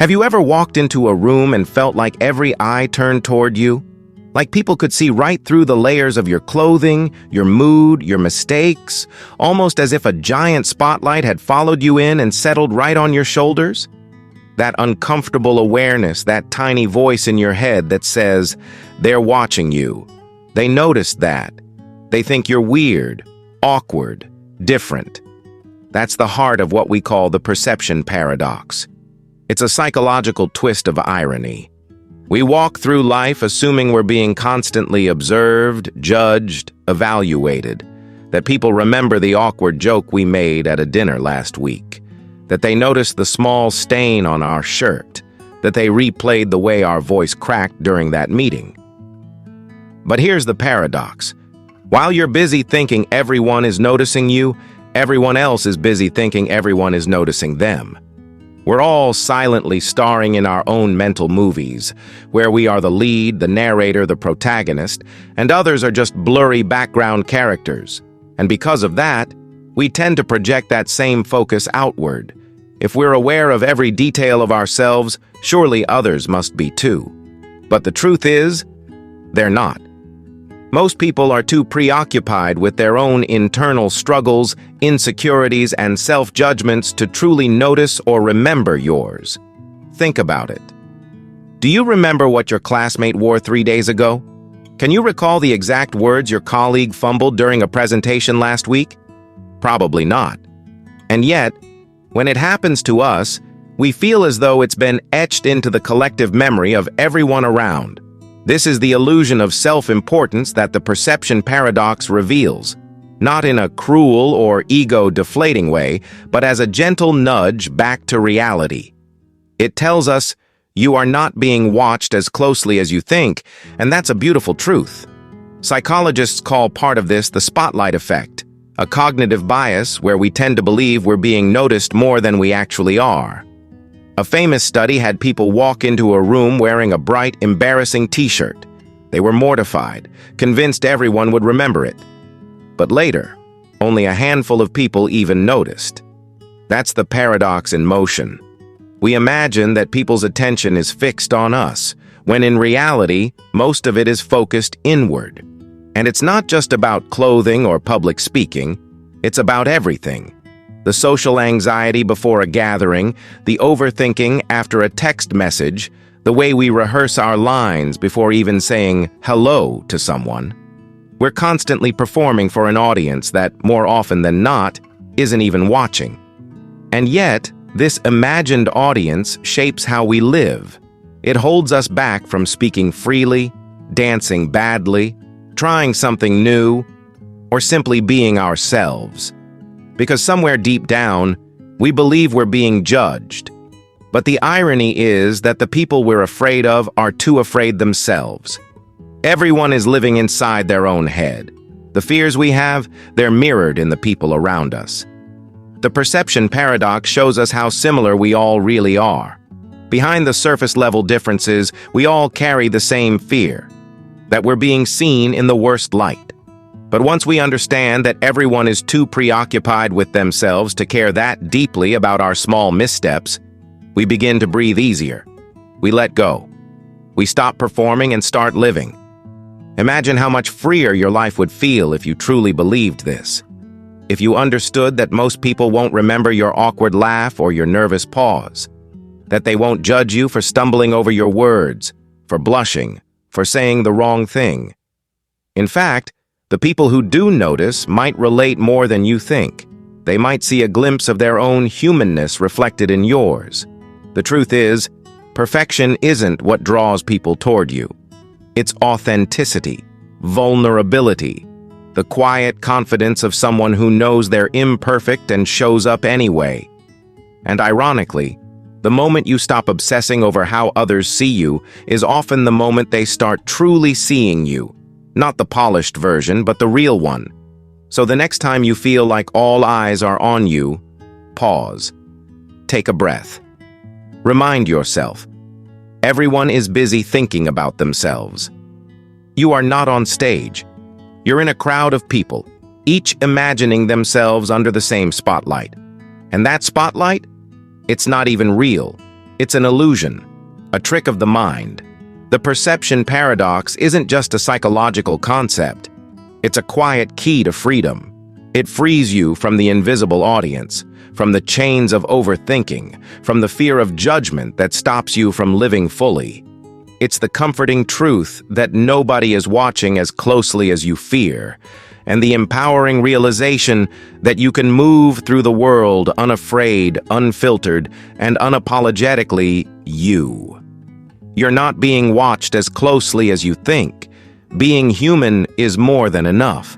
Have you ever walked into a room and felt like every eye turned toward you? Like people could see right through the layers of your clothing, your mood, your mistakes, almost as if a giant spotlight had followed you in and settled right on your shoulders? That uncomfortable awareness, that tiny voice in your head that says, they're watching you. They noticed that. They think you're weird, awkward, different. That's the heart of what we call the perception paradox. It's a psychological twist of irony. We walk through life assuming we're being constantly observed, judged, evaluated, that people remember the awkward joke we made at a dinner last week, that they noticed the small stain on our shirt, that they replayed the way our voice cracked during that meeting. But here's the paradox. While you're busy thinking everyone is noticing you, everyone else is busy thinking everyone is noticing them. We're all silently starring in our own mental movies, where we are the lead, the narrator, the protagonist, and others are just blurry background characters. And because of that, we tend to project that same focus outward. If we're aware of every detail of ourselves, surely others must be too. But the truth is, they're not. Most people are too preoccupied with their own internal struggles, insecurities, and self-judgments to truly notice or remember yours. Think about it. Do you remember what your classmate wore 3 days ago? Can you recall the exact words your colleague fumbled during a presentation last week? Probably not. And yet, when it happens to us, we feel as though it's been etched into the collective memory of everyone around. This is the illusion of self-importance that the perception paradox reveals, not in a cruel or ego-deflating way, but as a gentle nudge back to reality. It tells us, you are not being watched as closely as you think, and that's a beautiful truth. Psychologists call part of this the spotlight effect, a cognitive bias where we tend to believe we're being noticed more than we actually are. A famous study had people walk into a room wearing a bright, embarrassing t-shirt. They were mortified, convinced everyone would remember it. But later, only a handful of people even noticed. That's the paradox in motion. We imagine that people's attention is fixed on us, when in reality, most of it is focused inward. And it's not just about clothing or public speaking, it's about everything. The social anxiety before a gathering, the overthinking after a text message, the way we rehearse our lines before even saying hello to someone. We're constantly performing for an audience that, more often than not, isn't even watching. And yet, this imagined audience shapes how we live. It holds us back from speaking freely, dancing badly, trying something new, or simply being ourselves. Because somewhere deep down, we believe we're being judged. But the irony is that the people we're afraid of are too afraid themselves. Everyone is living inside their own head. The fears we have, they're mirrored in the people around us. The perception paradox shows us how similar we all really are. Behind the surface-level differences, we all carry the same fear, that we're being seen in the worst light. But once we understand that everyone is too preoccupied with themselves to care that deeply about our small missteps, we begin to breathe easier. We let go. We stop performing and start living. Imagine how much freer your life would feel if you truly believed this. If you understood that most people won't remember your awkward laugh or your nervous pause, that they won't judge you for stumbling over your words, for blushing, for saying the wrong thing. In fact, the people who do notice might relate more than you think. They might see a glimpse of their own humanness reflected in yours. The truth is, perfection isn't what draws people toward you. It's authenticity, vulnerability, the quiet confidence of someone who knows they're imperfect and shows up anyway. And ironically, the moment you stop obsessing over how others see you is often the moment they start truly seeing you. Not the polished version, but the real one. So the next time you feel like all eyes are on you, pause. Take a breath. Remind yourself, everyone is busy thinking about themselves. You are not on stage. You're in a crowd of people, each imagining themselves under the same spotlight. And that spotlight? It's not even real. It's an illusion, a trick of the mind. The perception paradox isn't just a psychological concept. It's a quiet key to freedom. It frees you from the invisible audience, from the chains of overthinking, from the fear of judgment that stops you from living fully. It's the comforting truth that nobody is watching as closely as you fear, and the empowering realization that you can move through the world unafraid, unfiltered, and unapologetically you. You're not being watched as closely as you think. Being human is more than enough.